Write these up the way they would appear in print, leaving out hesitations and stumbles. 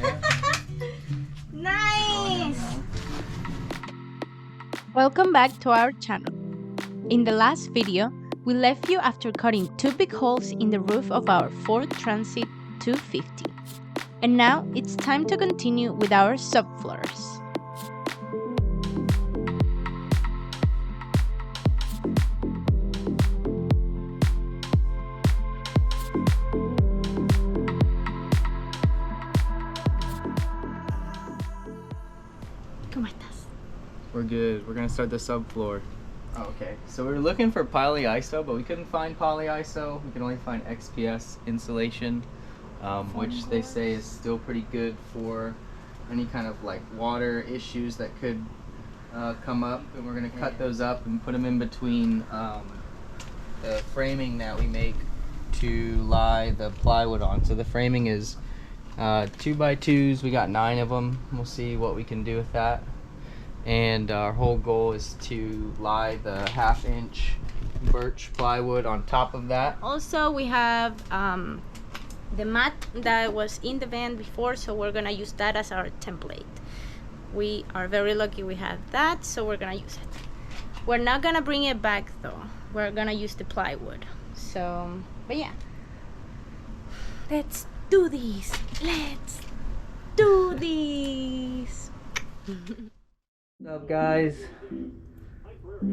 Yeah. Nice! Welcome back to our channel. In the last video, we left you after cutting 2 big holes in the roof of our Ford Transit 250. And now it's time to continue with our subfloors. ¿Cómo estás? We're good. We're gonna start the subfloor. Okay, so we were looking for polyiso, but we couldn't find polyiso. We could only find XPS insulation, which they say is still pretty good for any kind of like water issues that could come up. And we're gonna cut those up and put them in between the framing that we make to lie the plywood on. So the framing is 2x2s. We got 9 of them. We'll see what we can do with that. And our whole goal is to lie the 1/2-inch birch plywood on top of that. Also, we have the mat that was in the van before, so we're gonna use that as our template. We are very lucky we have that, so we're gonna use it. We're not gonna bring it back though. We're gonna use the plywood. So, but yeah. Let's do this. Let's do this. What's up, guys?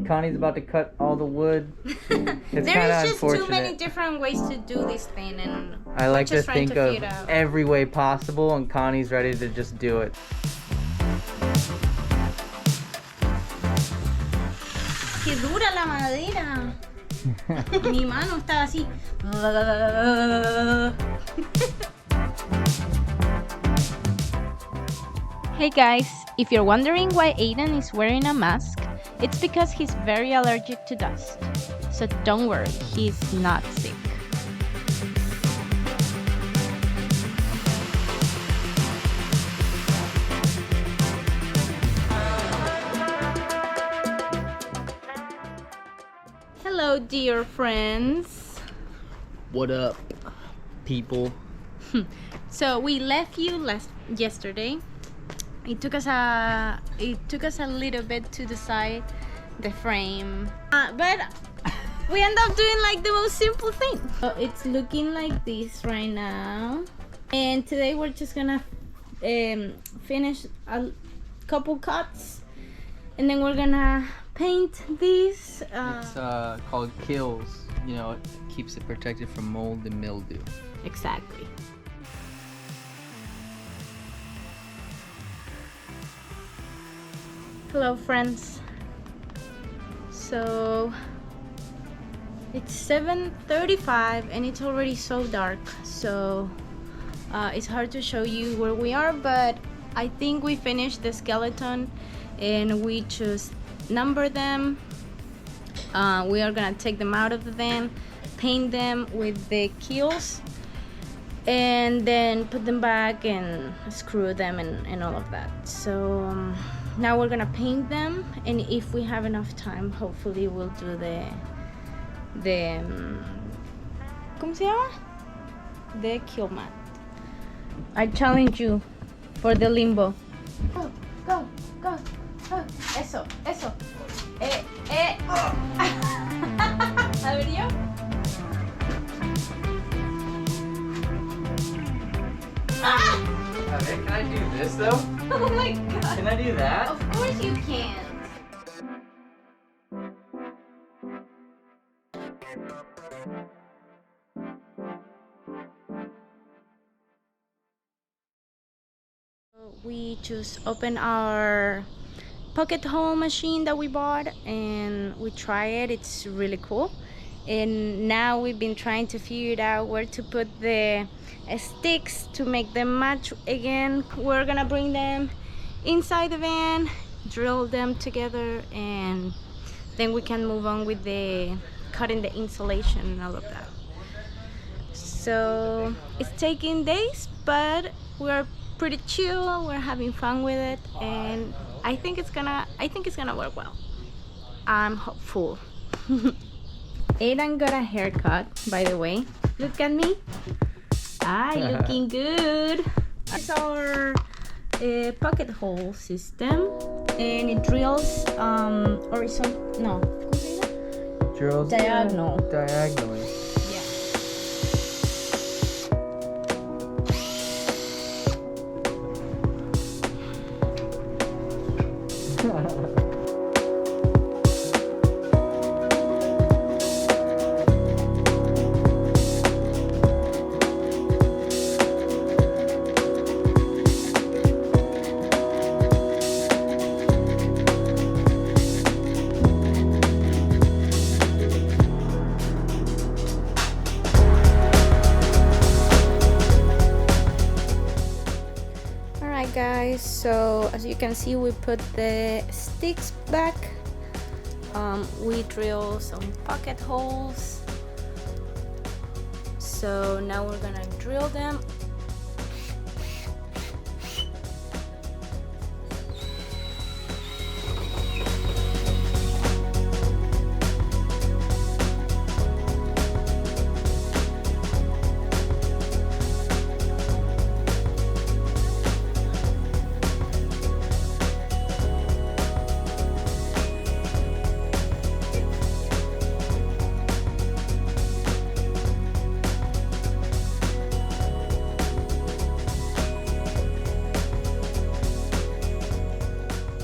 Connie's about to cut all the wood. It's There kind of is just too many unfortunate. different ways to do this thing, and I like to just trying think to of figure it out. every way possible, and Connie's ready to just do it. ¡Qué dura la madera! Mi mano estaba así. Hey guys, if you're wondering why Aiden is wearing a mask, it's because he's very allergic to dust. So don't worry, he's not sick. Hello, dear friends. What up, people? So we left you yesterday. It took us a little bit to decide the frame, but we end up doing like the most simple thing. So it's looking like this right now, and today we're just gonna finish a couple cuts, and then we're gonna paint these. It's called kills. You know, it keeps it protected from mold and mildew. Exactly. Hello friends. So it's 7:35 and it's already so dark, so it's hard to show you where we are, but I think we finished the skeleton and we just number them. We are gonna take them out of the van, paint them with the keels, and then put them back and screw them and all of that. So now we're gonna paint them, and if we have enough time, hopefully we'll do the ¿cómo se llama? The keel mat. I challenge you for the limbo. Go, go, go, go. Eso, eso. A ver yo. Ah! Can I do this though? Oh my god. Can I do that? Of course you can. We just opened our pocket hole machine that we bought and we try it. It's really cool. And now we've been trying to figure out where to put the sticks to make them match again. We're gonna bring them inside the van, drill them together, and then we can move on with the cutting the insulation and all of that. So it's taking days, but we're pretty chill, we're having fun with it, and I think it's gonna work well. I'm hopeful. Aiden got a haircut, by the way. Look at me. I'm looking good. It's our pocket hole system, and it drills horizontal. No, ¿cómo se dice? Drills diagonally. Guys, so as you can see, we put the sticks back. We drill some pocket holes, so now we're gonna drill them.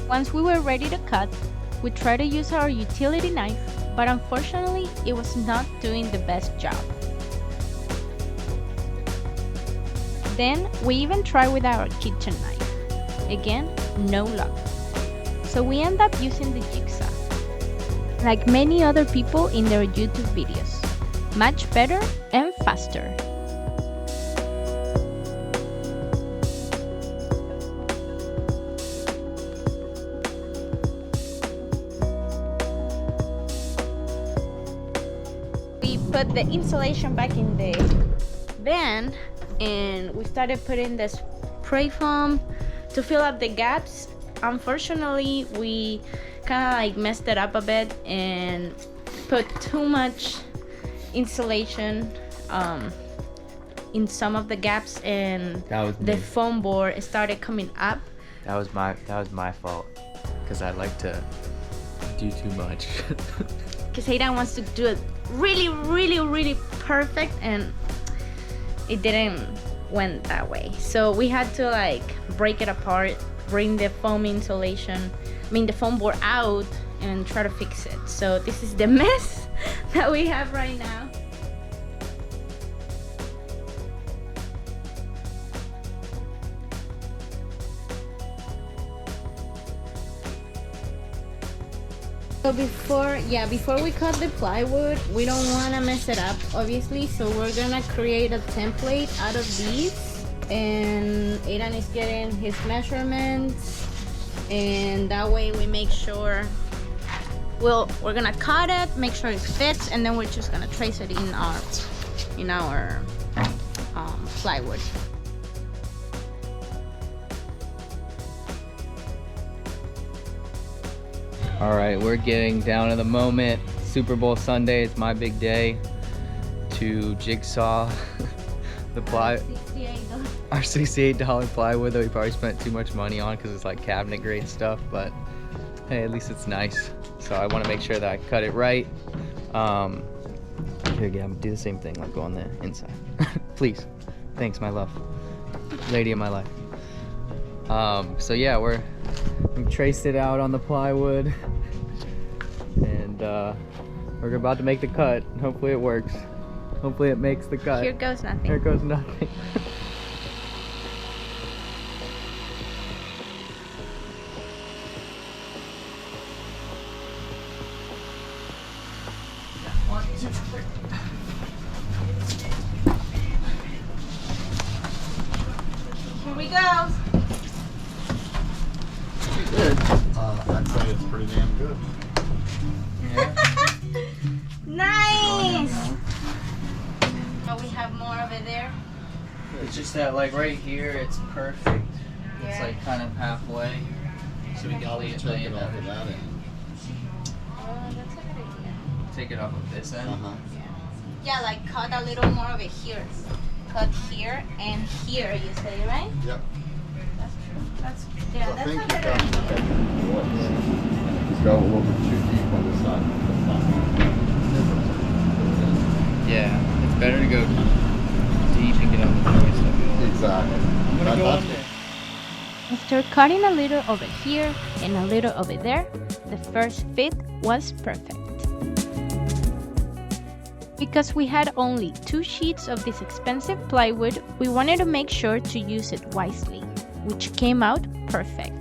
Once we were ready to cut, we tried to use our utility knife, but unfortunately it was not doing the best job. Then we even tried with our kitchen knife. Again, no luck. So we end up using the jigsaw, like many other people in their YouTube videos. Much better and faster. Put the insulation back in the van, and we started putting the spray foam to fill up the gaps. Unfortunately, we kind of like messed it up a bit and put too much insulation in some of the gaps, and the foam board started coming up. That was my fault, because I like to do too much. Because Hayden wants to do it really perfect, and it didn't went that way. So we had to like break it apart, bring the foam the foam board out, and try to fix it. So this is the mess that we have right now. So before we cut the plywood, we don't want to mess it up, obviously, so we're gonna create a template out of these, and Aidan is getting his measurements, and that way we make sure we're gonna cut it, make sure it fits, and then we're just gonna trace it in our plywood. All right, we're getting down to the moment. Super Bowl Sunday, it's my big day to jigsaw the our $68 plywood that we probably spent too much money on because it's like cabinet grade stuff, but hey, at least it's nice. So I want to make sure that I cut it right. Here again, do the same thing, like go on the inside. Please. Thanks, my love. Lady of my life. So yeah, we've traced it out on the plywood, and we're about to make the cut. Hopefully it works. Hopefully it makes the cut. Here goes nothing. Here goes nothing. One, two, three. Here we go. Good. I'd say it's pretty damn good. Yeah. Nice. Oh, we have more of it there. It's just that, like right here, it's perfect. Yeah. It's like kind of halfway. So we can leave Take it off of that end. Oh, that's a good idea. Take it off of this end. Uh-huh. Yeah, like cut a little more of it here. cut here and here, you say, right? Yep. That's true. That's yeah. I That's think a you better. got it's got a little bit too deep on this side. Yeah, it's better to go deep and get on the target stuff. Exactly. I'm gonna go on there. After cutting a little over here and a little over there, the first fit was perfect. Because we had only 2 sheets of this expensive plywood, we wanted to make sure to use it wisely, which came out perfect.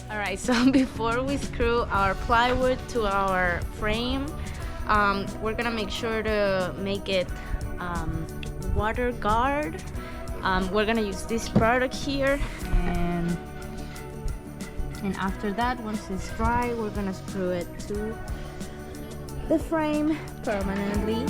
Alright, so before we screw our plywood to our frame, we're gonna make sure to make it water guard. We're gonna use this product here, and after that, once it's dry, we're gonna screw it to the frame permanently.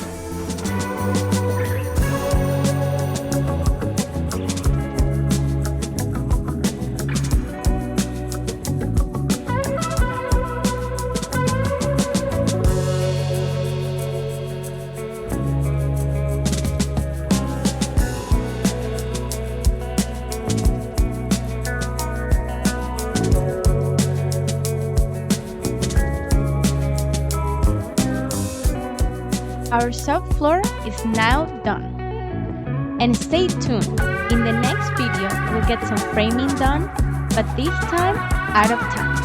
Our subfloor is now done. And stay tuned, in the next video we'll get some framing done, but this time out of time.